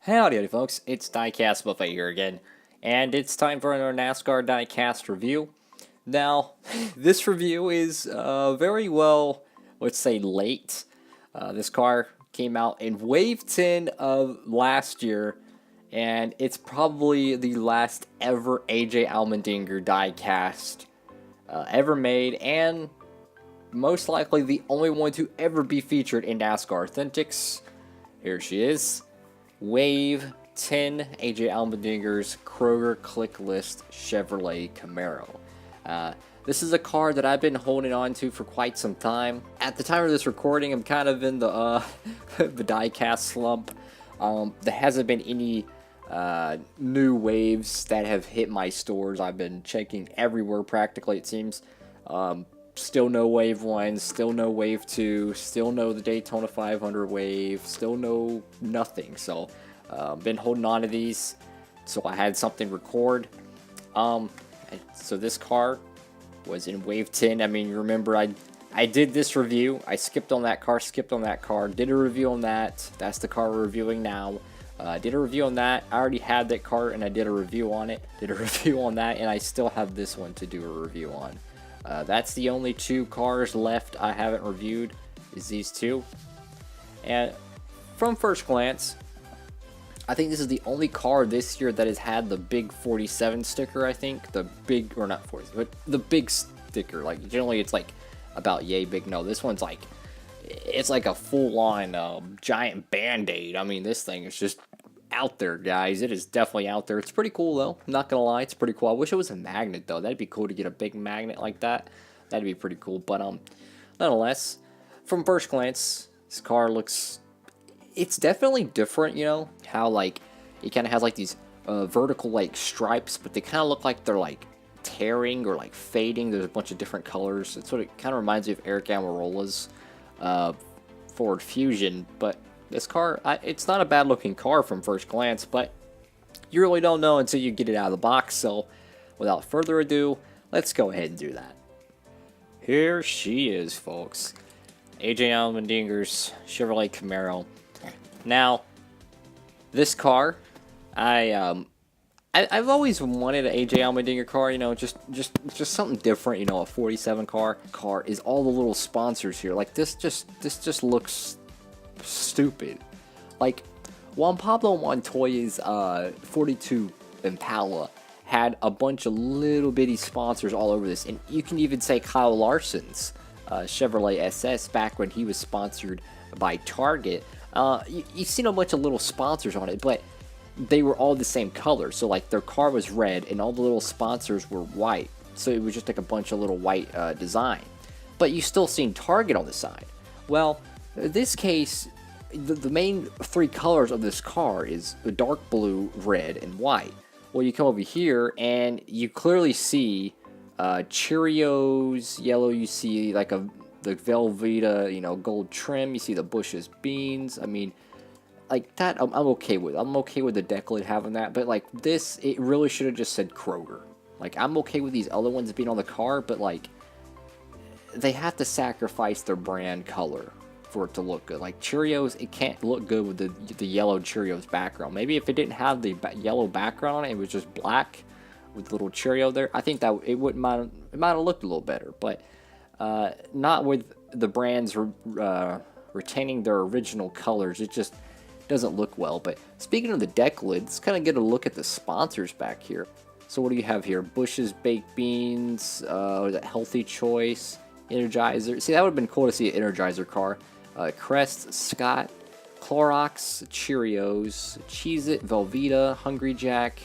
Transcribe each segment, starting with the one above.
Howdy folks, it's Diecastbuffet here again, and it's time for another NASCAR diecast review. Now, this review is very well, let's say, late. This car came out in Wave 10 of last year, and it's probably the last ever AJ Allmendinger diecast ever made, and most likely the only one to ever be featured in NASCAR Authentics. Here she is. Wave 10 AJ Allmendinger's Kroger CLICKLIST Chevrolet Camaro. This is a car that I've been holding on to for quite some time. At the time of this recording, I'm kind of in the the diecast slump. There hasn't been any new waves that have hit my stores. I've been checking everywhere practically, it seems. Still no Wave 1, still no Wave 2, still no the Daytona 500 wave, still no nothing. So, been holding on to these, so I had something to record. So this car was in Wave 10. I mean, you remember I did this review. I skipped on that car, did a review on that. That's the car we're reviewing now. Did a review on that. I already had that car and I did a review on it. Did a review on that, and I still have this one to do a review on. That's the only two cars left I haven't reviewed, is these two. And from first glance, I think this is the only car this year that has had the big 47 sticker, I think. The big, or not 40, but the big sticker. Like, generally it's like about yay big. No, this one's like, it's like a full-on giant Band-Aid. I mean, this thing is just out there, guys. It is definitely out there. It's pretty cool, though. I'm not gonna lie, it's pretty cool. I wish it was a magnet, though. That'd be cool to get a big magnet like that. That'd be pretty cool. But nonetheless, from first glance, this car looks, it's definitely different. You know how like it kind of has like these vertical like stripes, but they kind of look like they're like tearing or like fading. There's a bunch of different colors. It's what it kind of reminds me of Eric Almirola's Ford Fusion, but this car, it's not a bad looking car from first glance, but you really don't know until you get it out of the box. So without further ado, let's go ahead and do that. Here she is, folks. AJ Allmendinger's Chevrolet Camaro. Now, this car, I've always wanted an AJ Allmendinger car, you know, just something different, you know, a 47 car is all the little sponsors here. Like this just looks stupid. Like Juan Pablo Montoya's 42 Impala had a bunch of little bitty sponsors all over this, and you can even say Kyle Larson's Chevrolet SS back when he was sponsored by Target. You've seen a bunch of little sponsors on it, but they were all the same color. So like their car was red and all the little sponsors were white, so it was just like a bunch of little white design, but you still seen Target on the side. Well, in this case, the main three colors of this car is the dark blue, red, and white. Well, you come over here and you clearly see Cheerios yellow. You see like the Velveeta, you know, gold trim. You see the Bush's beans. I mean, like that, I'm okay with. I'm okay with the deck lid having that, but like this, it really should have just said Kroger. Like, I'm okay with these other ones being on the car, but like they have to sacrifice their brand color for it to look good. Like Cheerios, it can't look good with the yellow Cheerios background. Maybe if it didn't have the yellow background on it, it was just black with a little Cheerio there, I think that it might have looked a little better, but not with the brands retaining their original colors. It just doesn't look well. But speaking of the deck lid, let's kind of get a look at the sponsors back here. So what do you have here? Bush's Baked Beans, Healthy Choice, Energizer. See, that would have been cool to see an Energizer car. Crest, Scott, Clorox, Cheerios, Cheez-It, Velveeta, Hungry Jack.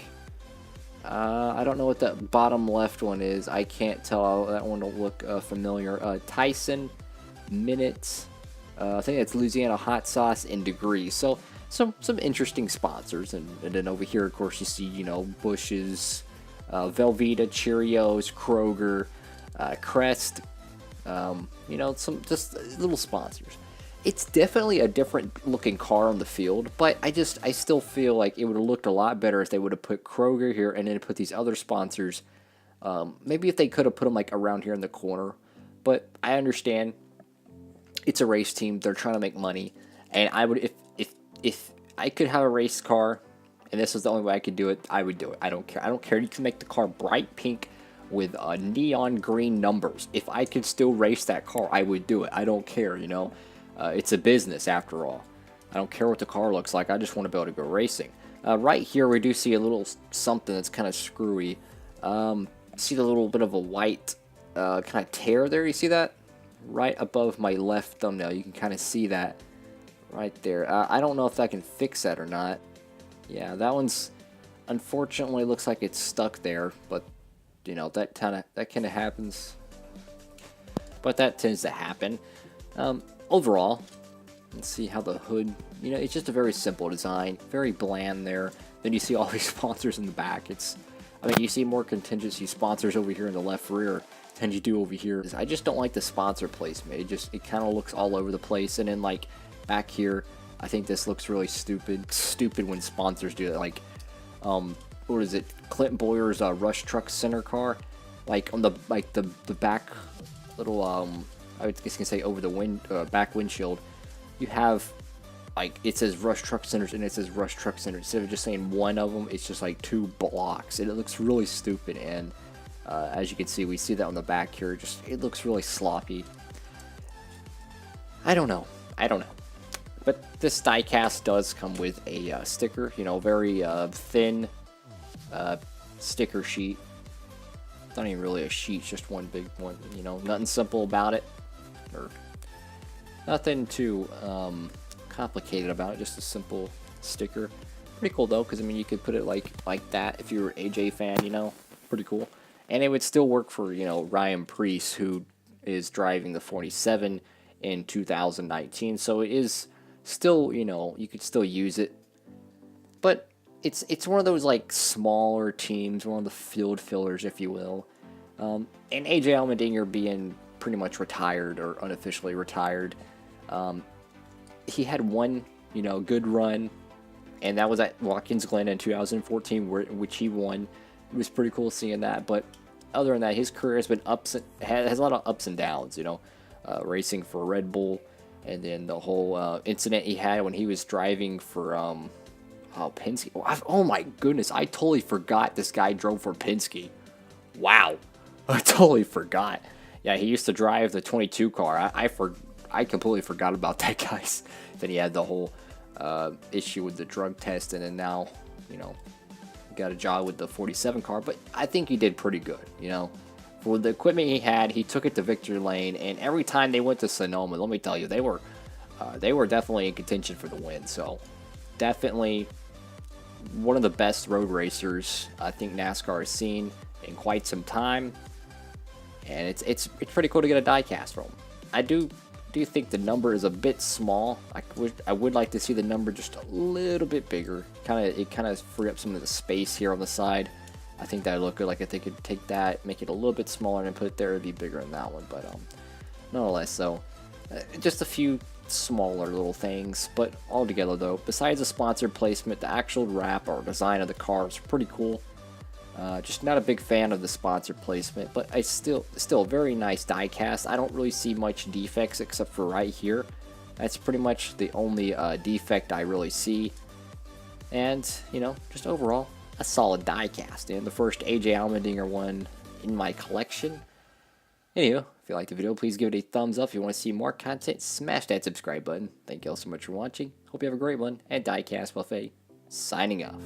I don't know what that bottom left one is. I can't tell. That one will look familiar. Tyson, Minute. I think it's Louisiana Hot Sauce and Degree. So some interesting sponsors. And then over here, of course, you see, you know, Bush's, Velveeta, Cheerios, Kroger, Crest. You know, some just little sponsors. It's definitely a different looking car on the field, but I still feel like it would have looked a lot better if they would have put Kroger here and then put these other sponsors. Maybe if they could have put them like around here in the corner, but I understand it's a race team. They're trying to make money, and I would, if I could have a race car, and this is the only way I could do it, I would do it. I don't care. I don't care. You can make the car bright pink with neon green numbers. If I could still race that car, I would do it. I don't care, you know. It's a business after all. I don't care what the car looks like. I just want to be able to go racing. Right here, we do see a little something that's kind of screwy. See the little bit of a white kind of tear there? You see that? Right above my left thumbnail. You can kind of see that right there. I don't know if I can fix that or not. Yeah, that one's unfortunately looks like it's stuck there, but you know, that kind of happens. But that tends to happen. Overall, let's see how the hood, you know, it's just a very simple design, very bland there. Then you see all these sponsors in the back. I mean, you see more contingency sponsors over here in the left rear than you do over here. I just don't like the sponsor placement. It kind of looks all over the place. And then like back here, I think this looks really stupid. Stupid when sponsors do that. Like, what is it? Clint Boyer's Rush Truck Center car, like on the back little I was just gonna say over the back windshield, you have like it says Rush Truck Centers and it says Rush Truck Center. Instead of just saying one of them, it's just like 2 blocks, and it looks really stupid. And as you can see, we see that on the back here. Just it looks really sloppy. I don't know. But this diecast does come with a sticker, you know, very thin sticker sheet. It's not even really a sheet, it's just one big one, you know, nothing simple about it, or nothing too complicated about it, just a simple sticker. Pretty cool though, because I mean, you could put it like that if you were an AJ fan, you know, pretty cool. And it would still work for, you know, Ryan Preece, who is driving the 47 in 2019, so it is still, you know, you could still use it, but it's one of those like smaller teams, one of the field fillers, if you will. And AJ Allmendinger being pretty much retired or unofficially retired, he had one, you know, good run, and that was at Watkins Glen in 2014, which he won. It was pretty cool seeing that. But other than that, his career has been has a lot of ups and downs, you know, racing for Red Bull. And then the whole incident he had when he was driving for Penske. Oh my goodness, I totally forgot this guy drove for Penske. Wow, I totally forgot. Yeah, he used to drive the 22 car. I completely forgot about that, guys. Then he had the whole issue with the drug test, and then now, you know, got a job with the 47 car. But I think he did pretty good, you know. For the equipment he had, he took it to victory lane, and every time they went to Sonoma, let me tell you, they were definitely in contention for the win. So definitely one of the best road racers I think NASCAR has seen in quite some time, and it's pretty cool to get a diecast from him. I do think the number is a bit small. I would like to see the number just a little bit bigger. It kind of free up some of the space here on the side. I think that would look good. Like if they could take that, make it a little bit smaller, and put it there, it'd be bigger than that one. But nonetheless, so just a few smaller little things. But altogether, though, besides the sponsored placement, the actual wrap or design of the car is pretty cool. Just not a big fan of the sponsored placement, but it's still a very nice diecast. I don't really see much defects except for right here. That's pretty much the only defect I really see. And you know, just overall, a solid diecast, and the first AJ Allmendinger one in my collection. Anywho, if you liked the video, please give it a thumbs up. If you want to see more content, smash that subscribe button. Thank you all so much for watching. Hope you have a great one, and Diecastbuffet signing off.